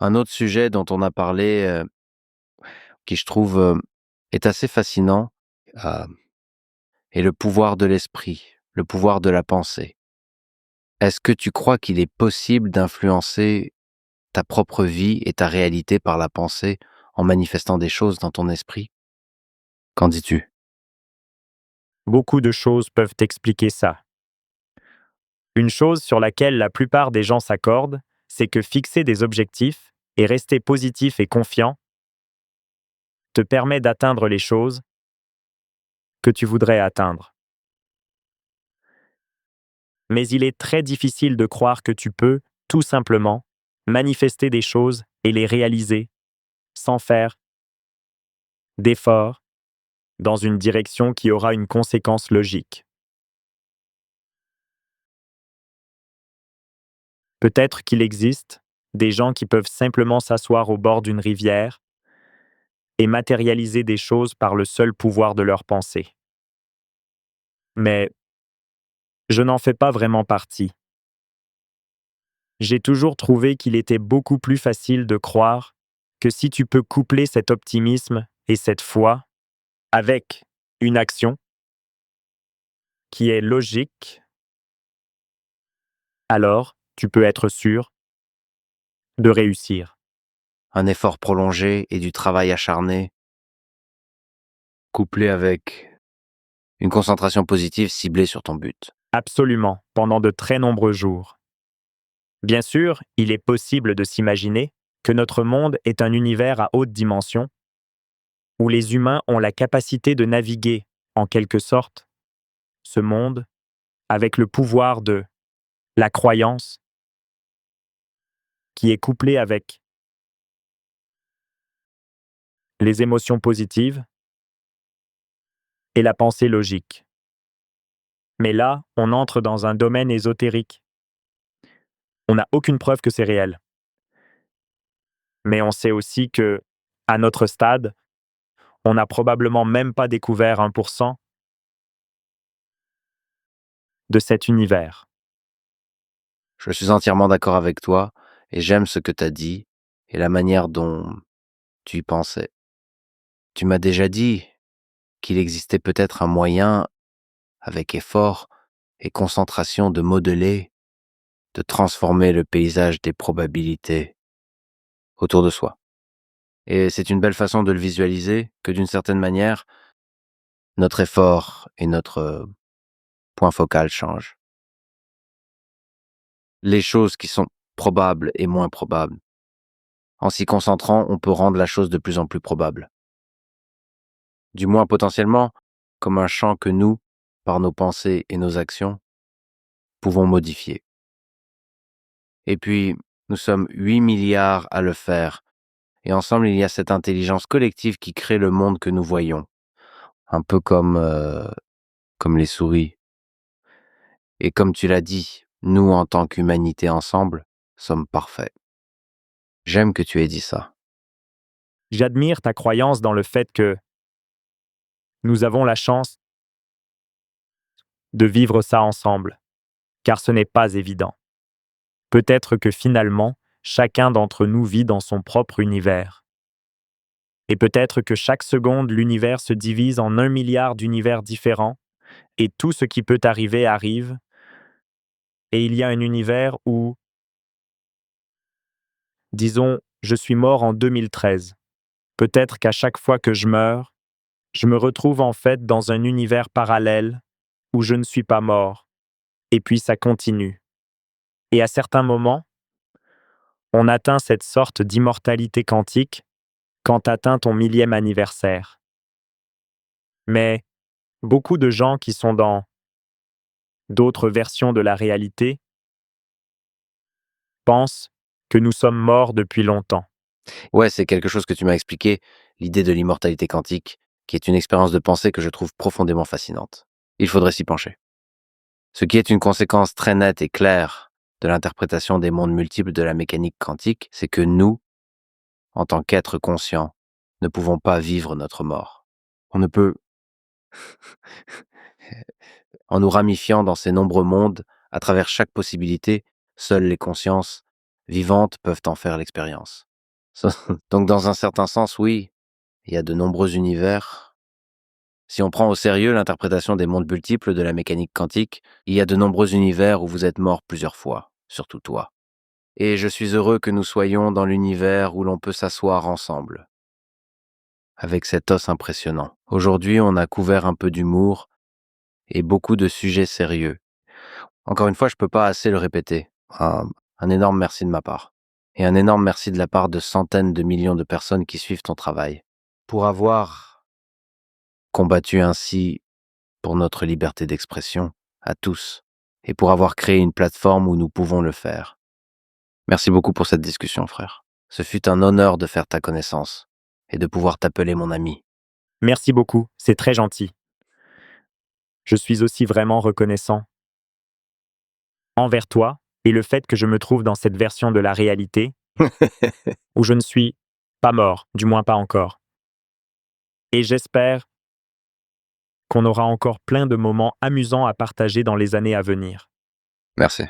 Un autre sujet dont on a parlé, qui je trouve, est assez fascinant, heu, est le pouvoir de l'esprit, le pouvoir de la pensée. Est-ce que tu crois qu'il est possible d'influencer ta propre vie et ta réalité par la pensée en manifestant des choses dans ton esprit? Qu'en dis-tu? Beaucoup de choses peuvent expliquer ça. Une chose sur laquelle la plupart des gens s'accordent, c'est que fixer des objectifs et rester positif et confiant te permet d'atteindre les choses que tu voudrais atteindre. Mais il est très difficile de croire que tu peux, tout simplement, manifester des choses et les réaliser sans faire d'efforts dans une direction qui aura une conséquence logique. Peut-être qu'il existe des gens qui peuvent simplement s'asseoir au bord d'une rivière et matérialiser des choses par le seul pouvoir de leur pensée. Mais je n'en fais pas vraiment partie. J'ai toujours trouvé qu'il était beaucoup plus facile de croire que si tu peux coupler cet optimisme et cette foi avec une action qui est logique, alors tu peux être sûr de réussir. Un effort prolongé et du travail acharné, couplé avec une concentration positive ciblée sur ton but. Absolument, pendant de très nombreux jours. Bien sûr, il est possible de s'imaginer que notre monde est un univers à haute dimension où les humains ont la capacité de naviguer, en quelque sorte, ce monde avec le pouvoir de la croyance qui est couplée avec les émotions positives et la pensée logique. Mais là, on entre dans un domaine ésotérique. On n'a aucune preuve que c'est réel. Mais on sait aussi que, à notre stade, on n'a probablement même pas découvert 1% de cet univers. Je suis entièrement d'accord avec toi et j'aime ce que tu as dit et la manière dont tu y pensais. Tu m'as déjà dit qu'il existait peut-être un moyen, avec effort et concentration, de modeler, de transformer le paysage des probabilités autour de soi. Et c'est une belle façon de le visualiser que d'une certaine manière, notre effort et notre point focal changent. Les choses qui sont probables et moins probables. En s'y concentrant, on peut rendre la chose de plus en plus probable. Du moins potentiellement, comme un champ que nous, par nos pensées et nos actions, pouvons modifier. Et puis, nous sommes 8 milliards à le faire, et ensemble il y a cette intelligence collective qui crée le monde que nous voyons, un peu comme les souris. Et comme tu l'as dit, nous en tant qu'humanité ensemble, sommes parfaits. J'aime que tu aies dit ça. J'admire ta croyance dans le fait que nous avons la chance de vivre ça ensemble, car ce n'est pas évident. Peut-être que finalement, chacun d'entre nous vit dans son propre univers. Et peut-être que chaque seconde, l'univers se divise en 1 milliard d'univers différents, et tout ce qui peut arriver arrive, et il y a un univers où, disons, je suis mort en 2013. Peut-être qu'à chaque fois que je meurs, je me retrouve en fait dans un univers parallèle où je ne suis pas mort, et puis ça continue. Et à certains moments, on atteint cette sorte d'immortalité quantique quand atteint ton 1000e anniversaire. Mais beaucoup de gens qui sont dans d'autres versions de la réalité pensent que nous sommes morts depuis longtemps. Ouais, c'est quelque chose que tu m'as expliqué, l'idée de l'immortalité quantique, qui est une expérience de pensée que je trouve profondément fascinante. Il faudrait s'y pencher. Ce qui est une conséquence très nette et claire de l'interprétation des mondes multiples de la mécanique quantique, c'est que nous, en tant qu'êtres conscients, ne pouvons pas vivre notre mort. On ne peut, en nous ramifiant dans ces nombreux mondes, à travers chaque possibilité, seules les consciences vivantes peuvent en faire l'expérience. Donc dans un certain sens, oui, il y a de nombreux univers. Si on prend au sérieux l'interprétation des mondes multiples de la mécanique quantique, il y a de nombreux univers où vous êtes mort plusieurs fois, surtout toi. Et je suis heureux que nous soyons dans l'univers où l'on peut s'asseoir ensemble, avec cet os impressionnant. Aujourd'hui, on a couvert un peu d'humour et beaucoup de sujets sérieux. Encore une fois, je peux pas assez le répéter. Un énorme merci de ma part. Et un énorme merci de la part de centaines de millions de personnes qui suivent ton travail. Pour avoir combattu ainsi pour notre liberté d'expression, à tous, et pour avoir créé une plateforme où nous pouvons le faire. Merci beaucoup pour cette discussion, frère. Ce fut un honneur de faire ta connaissance et de pouvoir t'appeler mon ami. Merci beaucoup, c'est très gentil. Je suis aussi vraiment reconnaissant envers toi et le fait que je me trouve dans cette version de la réalité où je ne suis pas mort, du moins pas encore. Et j'espère qu'on aura encore plein de moments amusants à partager dans les années à venir. Merci.